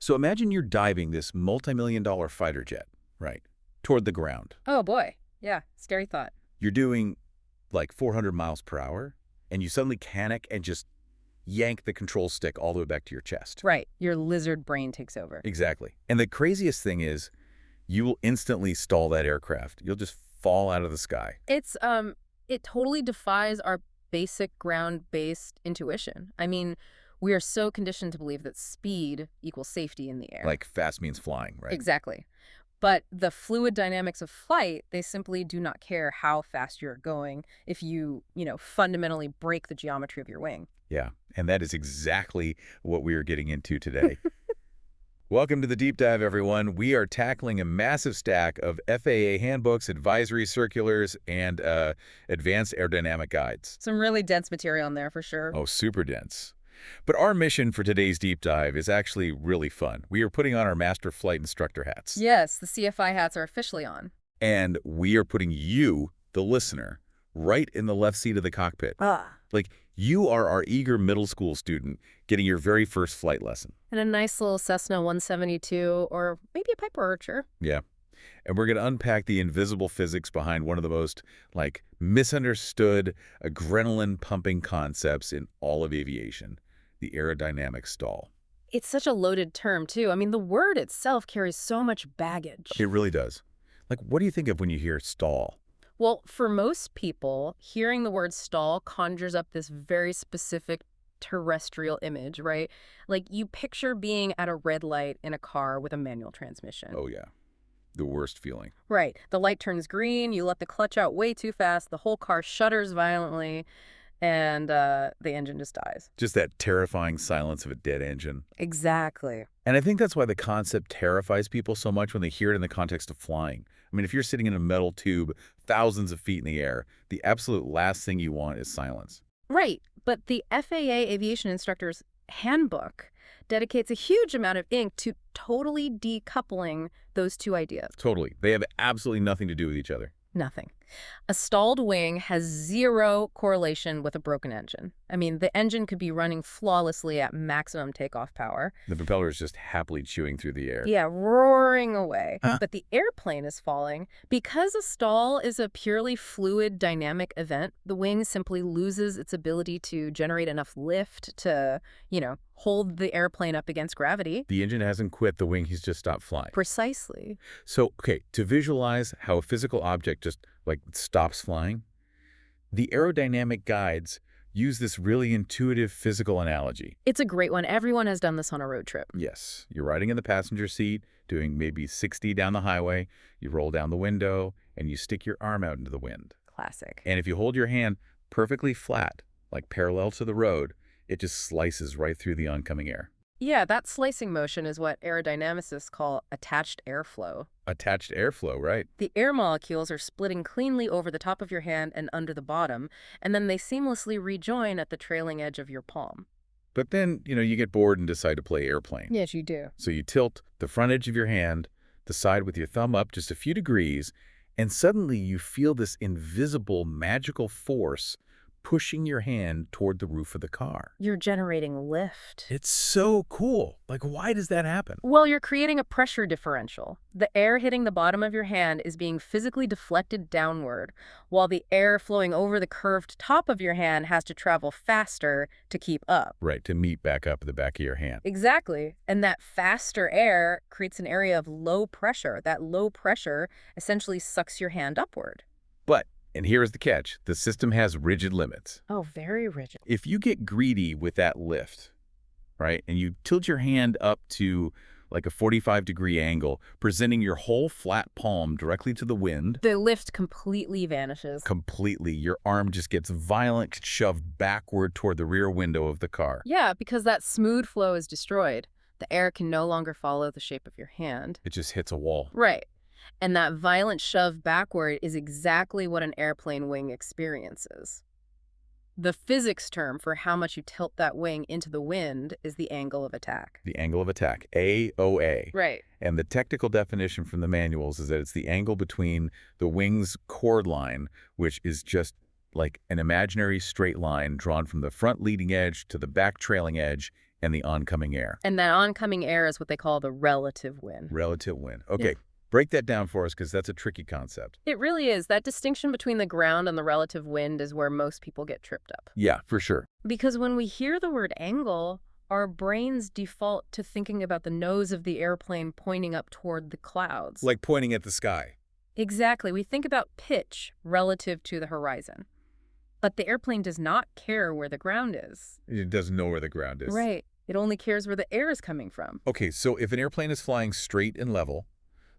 So imagine you're diving this multi-million-dollar fighter jet, right, toward the ground. Oh boy. Yeah, scary thought. You're doing like 400 miles per hour, and you suddenly panic and just yank the control stick all the way back to your chest. Right. Your lizard brain takes over. Exactly. And the craziest thing is you will instantly stall that aircraft. You'll just fall out of the sky. It totally defies our basic ground-based intuition. I mean, we are so conditioned to believe that speed equals safety in the air. Like fast means flying, right? Exactly. But the fluid dynamics of flight, they simply do not care how fast you're going if you fundamentally break the geometry of your wing. Yeah, and that is exactly what we are getting into today. Welcome to the Deep Dive, everyone. We are tackling a massive stack of FAA handbooks, advisory circulars, and advanced aerodynamic guides. Some really dense material in there for sure. Oh, super dense. But our mission for today's deep dive is actually really fun. We are putting on our master flight instructor hats. Yes, the CFI hats are officially on. And we are putting you, the listener, right in the left seat of the cockpit. Like, you are our eager middle school student getting your very first flight lesson. And a nice little Cessna 172 or maybe a Piper Archer. Yeah. And we're going to unpack the invisible physics behind one of the most, misunderstood, adrenaline-pumping concepts in all of aviation, the aerodynamic stall. It's such a loaded term, too. I mean, the word itself carries so much baggage. It really does. What do you think of when you hear stall? Well, for most people, hearing the word stall conjures up this very specific terrestrial image, right? Like you picture being at a red light in a car with a manual transmission. Oh, yeah. The worst feeling. Right. The light turns green, you let the clutch out way too fast, the whole car shudders violently, and the engine just dies. Just that terrifying silence of a dead engine. Exactly. And I think that's why the concept terrifies people so much when they hear it in the context of flying. I mean, if you're sitting in a metal tube thousands of feet in the air, the absolute last thing you want is silence. Right. But the FAA Aviation Instructor's Handbook dedicates a huge amount of ink to totally decoupling those two ideas. Totally. They have absolutely nothing to do with each other. Nothing. A stalled wing has zero correlation with a broken engine. I mean, the engine could be running flawlessly at maximum takeoff power. The propeller is just happily chewing through the air. Yeah, roaring away. But the airplane is falling. Because a stall is a purely fluid dynamic event, the wing simply loses its ability to generate enough lift to, hold the airplane up against gravity. The engine hasn't quit, the wing has just stopped flying. Precisely. So, okay, to visualize how a physical object just, stops flying, the aerodynamic guides use this really intuitive physical analogy. It's a great one. Everyone has done this on a road trip. Yes, you're riding in the passenger seat, doing maybe 60 down the highway, you roll down the window, and you stick your arm out into the wind. Classic. And if you hold your hand perfectly flat, parallel to the road, it just slices right through the oncoming air. Yeah, that slicing motion is what aerodynamicists call attached airflow. Attached airflow, right? The air molecules are splitting cleanly over the top of your hand and under the bottom, and then they seamlessly rejoin at the trailing edge of your palm. But then, you get bored and decide to play airplane. Yes, you do. So you tilt the front edge of your hand, the side with your thumb up just a few degrees, and suddenly you feel this invisible, magical force pushing your hand toward the roof of the car. You're generating lift. It's so cool. Why does that happen? Well, you're creating a pressure differential. The air hitting the bottom of your hand is being physically deflected downward, while the air flowing over the curved top of your hand has to travel faster to keep up. Right, to meet back up at the back of your hand. Exactly. And that faster air creates an area of low pressure. That low pressure essentially sucks your hand upward. And here's the catch. The system has rigid limits. Oh, very rigid. If you get greedy with that lift, right, and you tilt your hand up to a 45-degree angle, presenting your whole flat palm directly to the wind. The lift completely vanishes. Completely. Your arm just gets violently shoved backward toward the rear window of the car. Yeah, because that smooth flow is destroyed. The air can no longer follow the shape of your hand. It just hits a wall. Right. And that violent shove backward is exactly what an airplane wing experiences. The physics term for how much you tilt that wing into the wind is the angle of attack. The angle of attack, AOA. Right. And the technical definition from the manuals is that it's the angle between the wing's chord line, which is just like an imaginary straight line drawn from the front leading edge to the back trailing edge and the oncoming air. And that oncoming air is what they call the relative wind. Relative wind. Yeah. Okay, break that down for us because that's a tricky concept. It really is. That distinction between the ground and the relative wind is where most people get tripped up. Yeah, for sure. Because when we hear the word angle, our brains default to thinking about the nose of the airplane pointing up toward the clouds. Like pointing at the sky. Exactly. We think about pitch relative to the horizon. But the airplane does not care where the ground is. It doesn't know where the ground is. Right. It only cares where the air is coming from. Okay, so if an airplane is flying straight and level,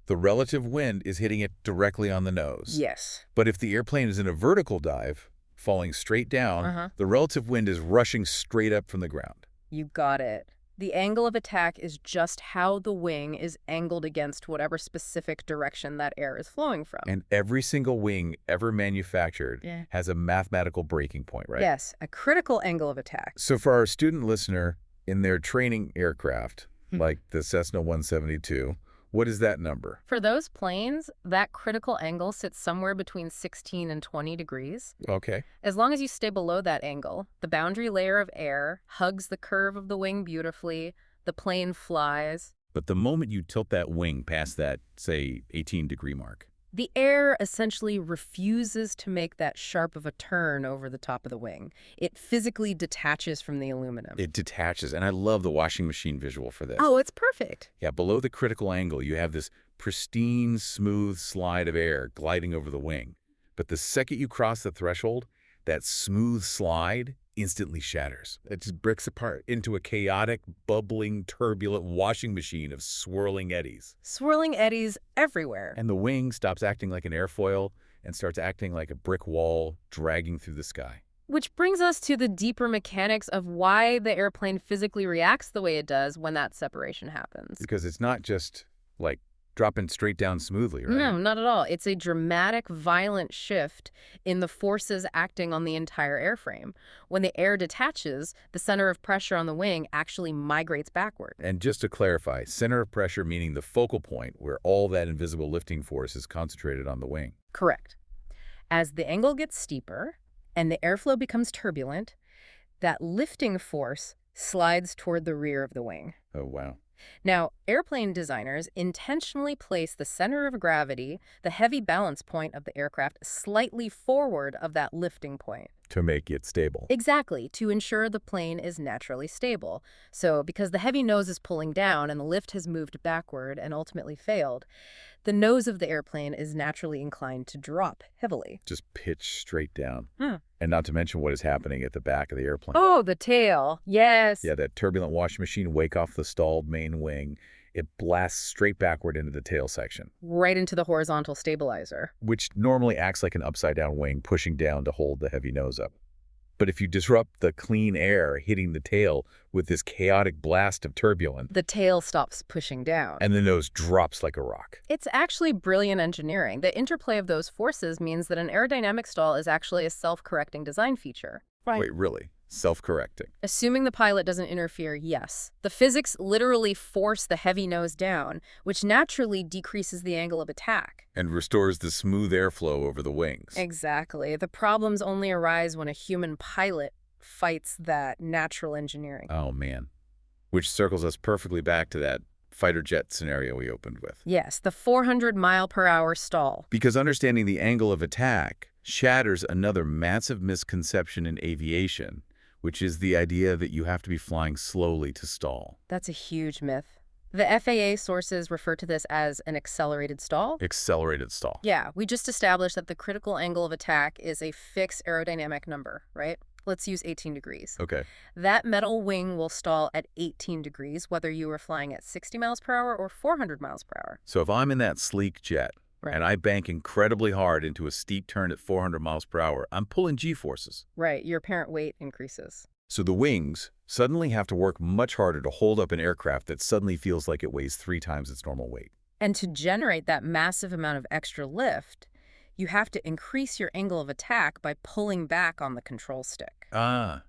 the relative wind is hitting it directly on the nose. Yes. But if the airplane is in a vertical dive, falling straight down, the relative wind is rushing straight up from the ground. You got it. The angle of attack is just how the wing is angled against whatever specific direction that air is flowing from. And every single wing ever manufactured Yeah. has a mathematical breaking point, right? Yes, a critical angle of attack. So for our student listener, in their training aircraft, like the Cessna 172, what is that number? For those planes, that critical angle sits somewhere between 16 and 20 degrees. Okay. As long as you stay below that angle, the boundary layer of air hugs the curve of the wing beautifully, the plane flies. But the moment you tilt that wing past that, say, 18-degree mark, The air essentially refuses to make that sharp of a turn over the top of the wing. It physically detaches from the aluminum. it detaches. And I love the washing machine visual for this. Oh, it's perfect. Yeah, below the critical angle, you have this pristine, smooth slide of air gliding over the wing. But the second you cross the threshold, that smooth slide instantly shatters. It just breaks apart into a chaotic, bubbling, turbulent washing machine of swirling eddies. Swirling eddies everywhere. And the wing stops acting like an airfoil and starts acting like a brick wall dragging through the sky. Which brings us to the deeper mechanics of why the airplane physically reacts the way it does when that separation happens. Because it's not just, like, dropping straight down smoothly, right? No, not at all. It's a dramatic, violent shift in the forces acting on the entire airframe. When the air detaches, the center of pressure on the wing actually migrates backward. And just to clarify, center of pressure meaning the focal point where all that invisible lifting force is concentrated on the wing. Correct. As the angle gets steeper and the airflow becomes turbulent, that lifting force slides toward the rear of the wing. Oh, wow. Now, airplane designers intentionally place the center of gravity, the heavy balance point of the aircraft, slightly forward of that lifting point. To make it stable. Exactly, to ensure the plane is naturally stable. So, because the heavy nose is pulling down and the lift has moved backward and ultimately failed, the nose of the airplane is naturally inclined to drop heavily. Just pitch straight down. Hmm. And not to mention what is happening at the back of the airplane. Oh, the tail. Yes. Yeah, that turbulent washing machine wake off the stalled main wing. It blasts straight backward into the tail section, Right into the horizontal stabilizer. which normally acts like an upside-down wing pushing down to hold the heavy nose up. But if you disrupt the clean air hitting the tail with this chaotic blast of turbulence, The tail stops pushing down. and the nose drops like a rock. It's actually brilliant engineering. The interplay of those forces means that an aerodynamic stall is actually a self-correcting design feature. Wait, really? Self-correcting. Assuming the pilot doesn't interfere, yes. The physics literally force the heavy nose down, which naturally decreases the angle of attack. And restores the smooth airflow over the wings. Exactly. The problems only arise when a human pilot fights that natural engineering. Oh, man. Which circles us perfectly back to that fighter jet scenario we opened with. Yes, the 400-mile-per-hour stall. Because understanding the angle of attack shatters another massive misconception in aviation, which is the idea that you have to be flying slowly to stall. That's a huge myth. The FAA sources refer to this as an accelerated stall. Accelerated stall. Yeah, we just established that the critical angle of attack is a fixed aerodynamic number, right? Let's use 18 degrees. Okay. That metal wing will stall at 18 degrees, whether you are flying at 60 miles per hour or 400 miles per hour. So if I'm in that sleek jet, Right. and I bank incredibly hard into a steep turn at 400 miles per hour, I'm pulling G-forces. Right, your apparent weight increases. So the wings suddenly have to work much harder to hold up an aircraft that suddenly feels like it weighs 3 times its normal weight. And to generate that massive amount of extra lift, you have to increase your angle of attack by pulling back on the control stick. Ah.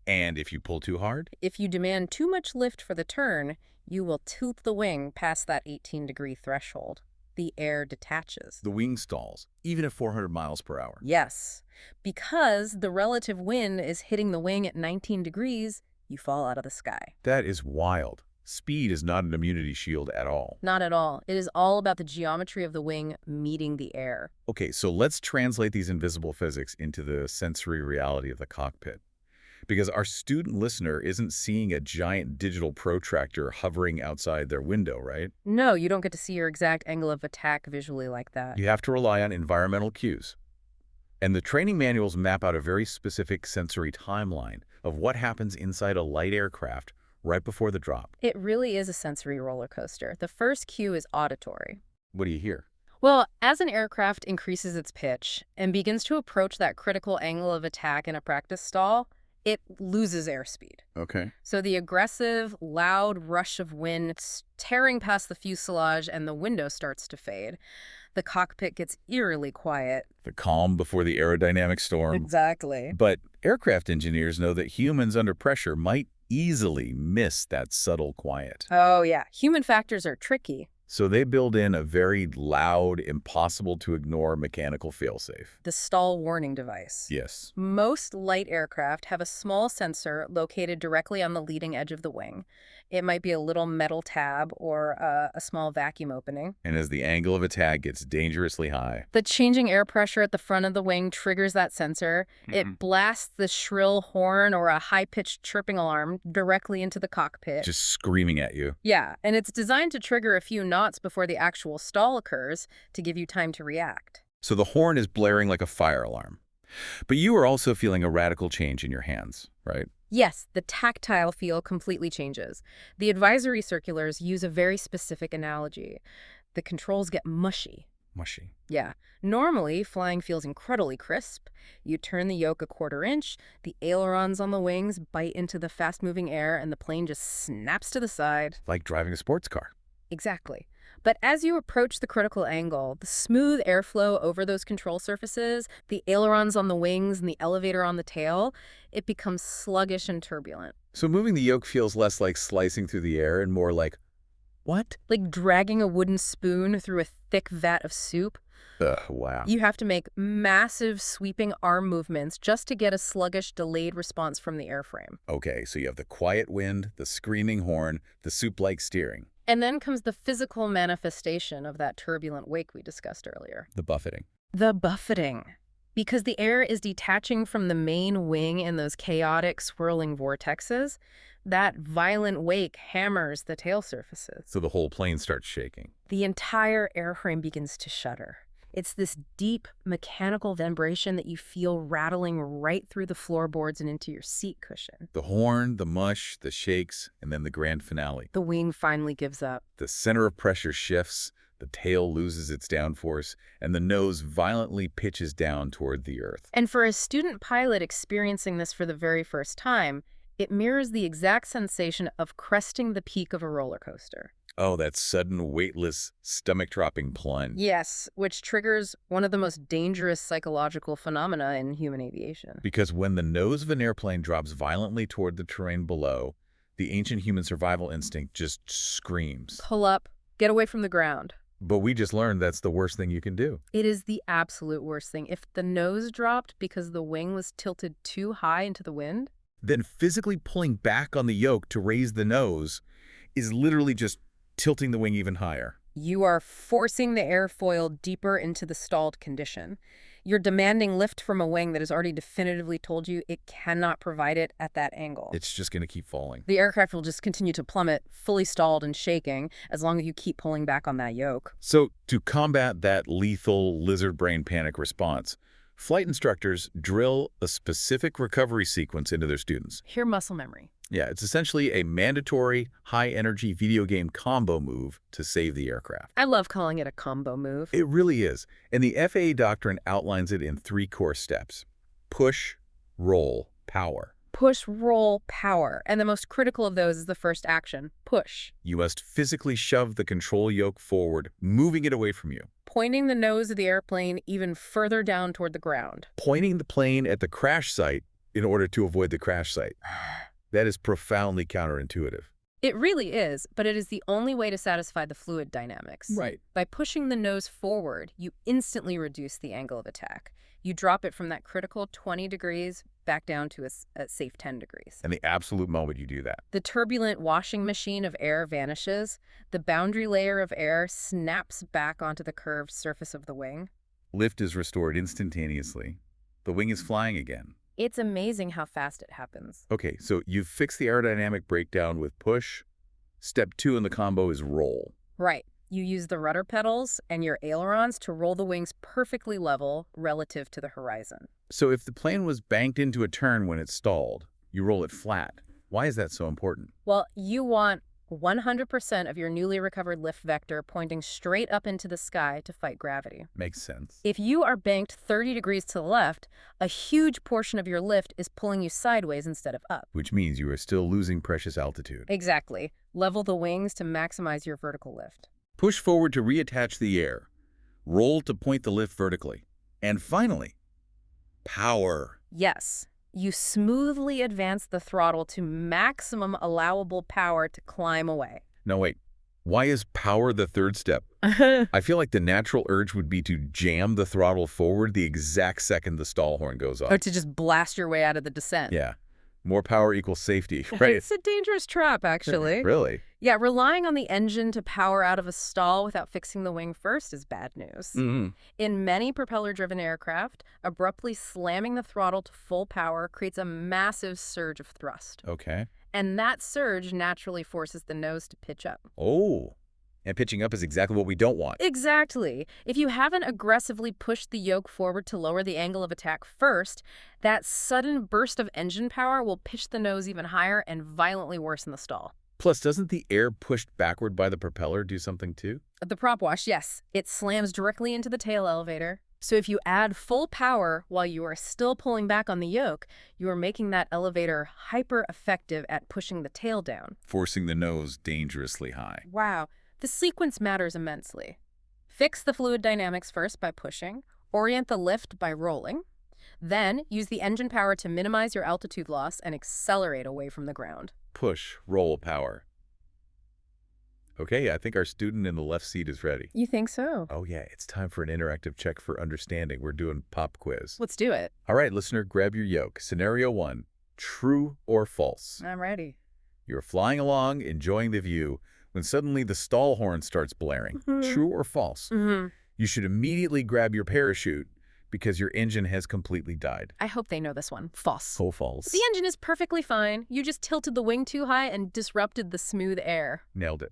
And if you pull too hard? If you demand too much lift for the turn, you will tilt the wing past that 18-degree threshold. The air detaches. The wing stalls, even at 400 miles per hour. Yes. Because the relative wind is hitting the wing at 19 degrees, you fall out of the sky. That is wild. Speed is not an immunity shield at all. Not at all. It is all about the geometry of the wing meeting the air. Okay, so let's translate these invisible physics into the sensory reality of the cockpit. Because our student listener isn't seeing a giant digital protractor hovering outside their window, right? No, you don't get to see your exact angle of attack visually like that. You have to rely on environmental cues. And the training manuals map out a very specific sensory timeline of what happens inside a light aircraft right before the drop. It really is a sensory roller coaster. The first cue is auditory. What do you hear? Well, as an aircraft increases its pitch and begins to approach that critical angle of attack in a practice stall, it loses airspeed. Okay. So the aggressive, loud rush of wind tearing past the fuselage and the window starts to fade. The cockpit gets eerily quiet. The calm before the aerodynamic storm. Exactly. But aircraft engineers know that humans under pressure might easily miss that subtle quiet. Oh, yeah. Human factors are tricky. So they build in a very loud, impossible-to-ignore mechanical failsafe. The stall warning device. Yes. Most light aircraft have a small sensor located directly on the leading edge of the wing. It might be a little metal tab or a small vacuum opening. And as the angle of attack gets dangerously high, The changing air pressure at the front of the wing triggers that sensor. It blasts the shrill horn or a high-pitched chirping alarm directly into the cockpit. just screaming at you. Yeah, and it's designed to trigger a few knots before the actual stall occurs to give you time to react. So the horn is blaring like a fire alarm. But you are also feeling a radical change in your hands, right? Yes, the tactile feel completely changes. The advisory circulars use a very specific analogy. The controls get mushy. Mushy. Yeah. Normally, flying feels incredibly crisp. You turn the yoke a quarter inch, the ailerons on the wings bite into the fast-moving air, and the plane just snaps to the side. Like driving a sports car. Exactly. But as you approach the critical angle, the smooth airflow over those control surfaces, the ailerons on the wings and the elevator on the tail, it becomes sluggish and turbulent. So moving the yoke feels less like slicing through the air and more like, what? Like dragging a wooden spoon through a thick vat of soup. Ugh, wow. You have to make massive sweeping arm movements just to get a sluggish, delayed response from the airframe. Okay, so you have the quiet wind, the screaming horn, the soup-like steering. And then comes the physical manifestation of that turbulent wake we discussed earlier. The buffeting. The buffeting. Because the air is detaching from the main wing in those chaotic, swirling vortexes, that violent wake hammers the tail surfaces. So the whole plane starts shaking. The entire airframe begins to shudder. It's this deep mechanical vibration that you feel rattling right through the floorboards and into your seat cushion. The horn, the mush, the shakes, and then the grand finale. The wing finally gives up. The center of pressure shifts, the tail loses its downforce, and the nose violently pitches down toward the earth. And for a student pilot experiencing this for the very first time, it mirrors the exact sensation of cresting the peak of a roller coaster. Oh, that sudden, weightless, stomach-dropping plunge. Yes, which triggers one of the most dangerous psychological phenomena in human aviation. Because when the nose of an airplane drops violently toward the terrain below, the ancient human survival instinct just screams. Pull up, get away from the ground. But we just learned that's the worst thing you can do. It is the absolute worst thing. If the nose dropped because the wing was tilted too high into the wind, Then physically pulling back on the yoke to raise the nose is literally just tilting the wing even higher. you are forcing the airfoil deeper into the stalled condition. You're demanding lift from a wing that has already definitively told you it cannot provide it at that angle. It's just going to keep falling. The aircraft will just continue to plummet, fully stalled and shaking, as long as you keep pulling back on that yoke. So to combat that lethal lizard brain panic response, flight instructors drill a specific recovery sequence into their students. Hear muscle memory. Yeah, it's essentially a mandatory high-energy video game combo move to save the aircraft. I love calling it a combo move. It really is. And the FAA doctrine outlines it in 3 core steps: push, roll, power. Push, roll, power. And the most critical of those is the first action, push. You must physically shove the control yoke forward, moving it away from you, Pointing the nose of the airplane even further down toward the ground. pointing the plane at the crash site in order to avoid the crash site. That is profoundly counterintuitive. It really is, but it is the only way to satisfy the fluid dynamics. Right. By pushing the nose forward, you instantly reduce the angle of attack. You drop it from that critical 20 degrees back down to a safe 10 degrees. And the absolute moment you do that. The turbulent washing machine of air vanishes. The boundary layer of air snaps back onto the curved surface of the wing. Lift is restored instantaneously. The wing is flying again. It's amazing how fast it happens. Okay, so you've fixed the aerodynamic breakdown with push. Step 2 in the combo is roll. Right. You use the rudder pedals and your ailerons to roll the wings perfectly level relative to the horizon. So if the plane was banked into a turn when it stalled, you roll it flat. Why is that so important? Well, you want 100% of your newly recovered lift vector pointing straight up into the sky to fight gravity. Makes sense. If you are banked 30 degrees to the left, a huge portion of your lift is pulling you sideways instead of up. Which means you are still losing precious altitude. Exactly. Level the wings to maximize your vertical lift. Push forward to reattach the air. Roll to point the lift vertically. And finally, power. Yes. You smoothly advance the throttle to maximum allowable power to climb away. No, wait. Why is power the third step? I feel like the natural urge would be to jam the throttle forward the exact second the stall horn goes off. Or to just blast your way out of the descent. Yeah. More power equals safety, right? It's a dangerous trap, actually. Really? Yeah, relying on the engine to power out of a stall without fixing the wing first is bad news. Mm-hmm. In many propeller-driven aircraft, abruptly slamming the throttle to full power creates a massive surge of thrust. Okay. And that surge naturally forces the nose to pitch up. Oh. And pitching up is exactly what we don't want. Exactly. If you haven't aggressively pushed the yoke forward to lower the angle of attack first, that sudden burst of engine power will pitch the nose even higher and violently worsen the stall. Plus, doesn't the air pushed backward by the propeller do something too? The prop wash, yes. It slams directly into the tail elevator. So if you add full power while you are still pulling back on the yoke, you are making that elevator hyper-effective at pushing the tail down. Forcing the nose dangerously high. Wow. The sequence matters immensely. Fix the fluid dynamics first by pushing, orient the lift by rolling, then use the engine power to minimize your altitude loss and accelerate away from the ground. Push, roll, power. Okay, I think our student in the left seat is ready. You think so? Oh yeah, it's time for an interactive check for understanding. We're doing pop quiz. Let's do it. All right, listener, grab your yoke. Scenario 1, true or false? I'm ready. You're flying along, enjoying the view, when suddenly the stall horn starts blaring. True or false? You should immediately grab your parachute because your engine has completely died. I hope they know this one. False. Oh, false. The engine is perfectly fine. You just tilted the wing too high and disrupted the smooth air. Nailed it.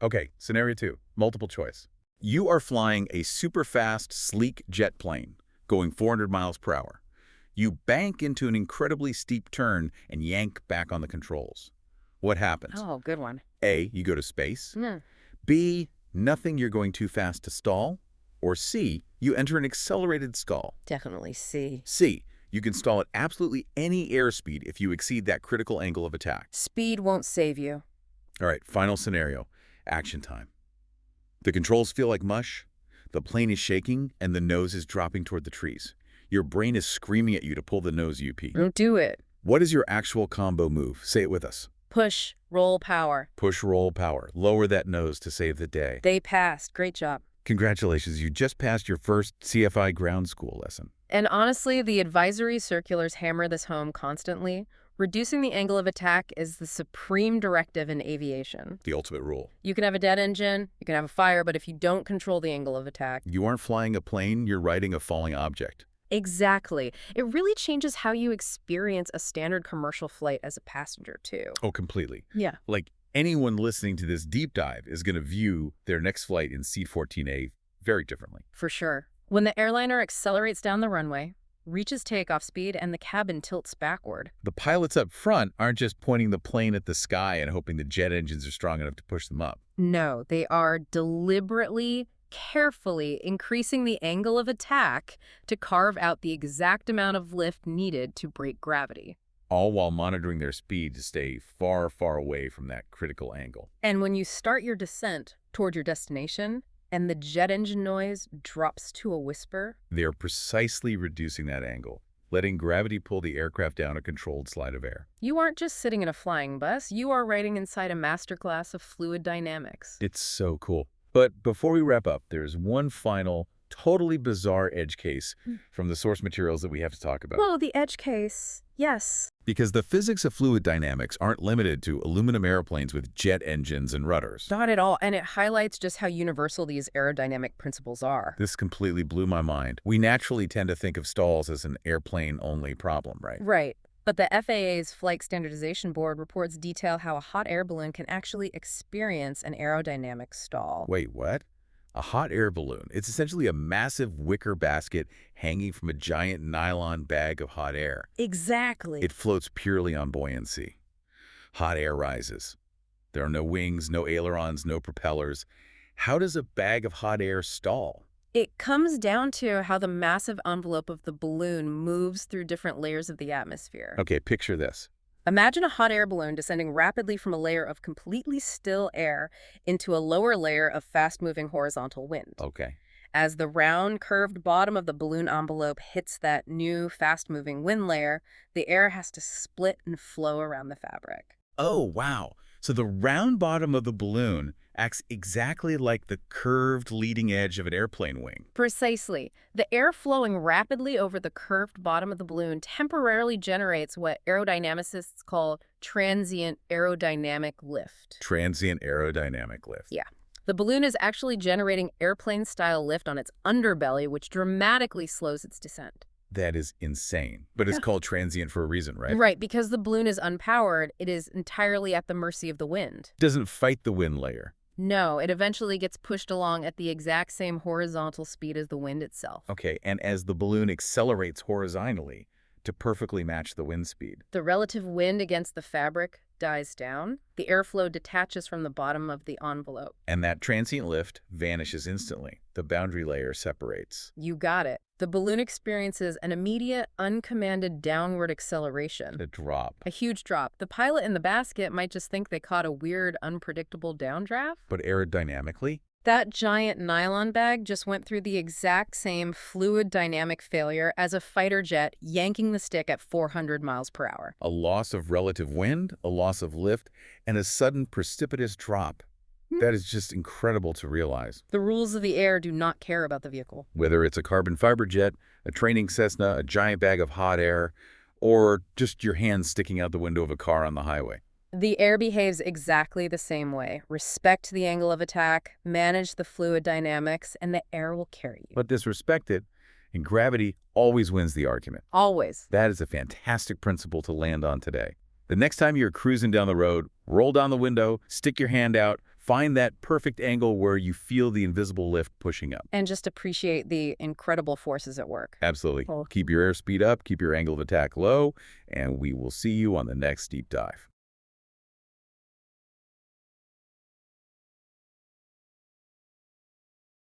Okay, scenario 2, multiple choice. You are flying a super fast, sleek jet plane going 400 miles per hour. You bank into an incredibly steep turn and yank back on the controls. What happens? Oh, good one. A, you go to space. B, nothing, you're going too fast to stall. Or C, you enter an accelerated stall. Definitely C. C, you can stall at absolutely any airspeed if you exceed that critical angle of attack. Speed won't save you. All right, final scenario. Action time. The controls feel like mush. The plane is shaking and the nose is dropping toward the trees. Your brain is screaming at you to pull the nose UP. Don't do it. What is your actual combo move? Say it with us. Push, roll, power. Push, roll, power. Lower that nose to save the day. They passed. Great job. Congratulations, you just passed your first CFI ground school lesson. And honestly, the advisory circulars hammer this home constantly. Reducing the angle of attack is the supreme directive in aviation. The ultimate rule. You can have a dead engine, you can have a fire, but if you don't control the angle of attack... You aren't flying a plane, you're riding a falling object. Exactly. It really changes how you experience a standard commercial flight as a passenger, too. Oh, completely. Yeah. Like, anyone listening to this deep dive is going to view their next flight in C-14A very differently. For sure. When the airliner accelerates down the runway, reaches takeoff speed, and the cabin tilts backward. The pilots up front aren't just pointing the plane at the sky and hoping the jet engines are strong enough to push them up. No, they are deliberately, carefully increasing the angle of attack to carve out the exact amount of lift needed to break gravity. All while monitoring their speed to stay far, far away from that critical angle. And when you start your descent toward your destination, and the jet engine noise drops to a whisper, they are precisely reducing that angle, letting gravity pull the aircraft down a controlled slide of air. You aren't just sitting in a flying bus, you are riding inside a masterclass of fluid dynamics. It's so cool. But before we wrap up, there's one final, totally bizarre edge case from the source materials that we have to talk about. Oh, the edge case. Yes. Because the physics of fluid dynamics aren't limited to aluminum airplanes with jet engines and rudders. Not at all. And it highlights just how universal these aerodynamic principles are. This completely blew my mind. We naturally tend to think of stalls as an airplane-only problem, right? Right. But the FAA's Flight Standardization Board reports detail how a hot air balloon can actually experience an aerodynamic stall. Wait, what? A hot air balloon. It's essentially a massive wicker basket hanging from a giant nylon bag of hot air. Exactly. It floats purely on buoyancy. Hot air rises. There are no wings, no ailerons, no propellers. How does a bag of hot air stall? It comes down to how the massive envelope of the balloon moves through different layers of the atmosphere. Okay, picture this. Imagine a hot air balloon descending rapidly from a layer of completely still air into a lower layer of fast-moving horizontal wind. Okay. As the round, curved bottom of the balloon envelope hits that new, fast-moving wind layer, the air has to split and flow around the fabric. Oh, wow. So the round bottom of the balloon acts exactly like the curved leading edge of an airplane wing. Precisely. The air flowing rapidly over the curved bottom of the balloon temporarily generates what aerodynamicists call transient aerodynamic lift. Transient aerodynamic lift. Yeah. The balloon is actually generating airplane-style lift on its underbelly, which dramatically slows its descent. That is insane. But it's called transient for a reason, right? Right, because the balloon is unpowered, it is entirely at the mercy of the wind. It doesn't fight the wind layer. No, it eventually gets pushed along at the exact same horizontal speed as the wind itself. Okay, and as the balloon accelerates horizontally to perfectly match the wind speed. The relative wind against the fabric dies down. The airflow detaches from the bottom of the envelope. And that transient lift vanishes instantly. The boundary layer separates. You got it. The balloon experiences an immediate, uncommanded downward acceleration. A drop. A huge drop. The pilot in the basket might just think they caught a weird, unpredictable downdraft. But aerodynamically? That giant nylon bag just went through the exact same fluid dynamic failure as a fighter jet yanking the stick at 400 miles per hour. A loss of relative wind, a loss of lift, and a sudden precipitous drop. That is just incredible to realize. The rules of the air do not care about the vehicle. Whether it's a carbon fiber jet, a training Cessna, a giant bag of hot air, or just your hand sticking out the window of a car on the highway. The air behaves exactly the same way. Respect the angle of attack, manage the fluid dynamics, and the air will carry you. But disrespect it, and gravity always wins the argument. Always. That is a fantastic principle to land on today. The next time you're cruising down the road, roll down the window, stick your hand out, find that perfect angle where you feel the invisible lift pushing up. And just appreciate the incredible forces at work. Absolutely. Cool. Keep your airspeed up, keep your angle of attack low, and we will see you on the next deep dive.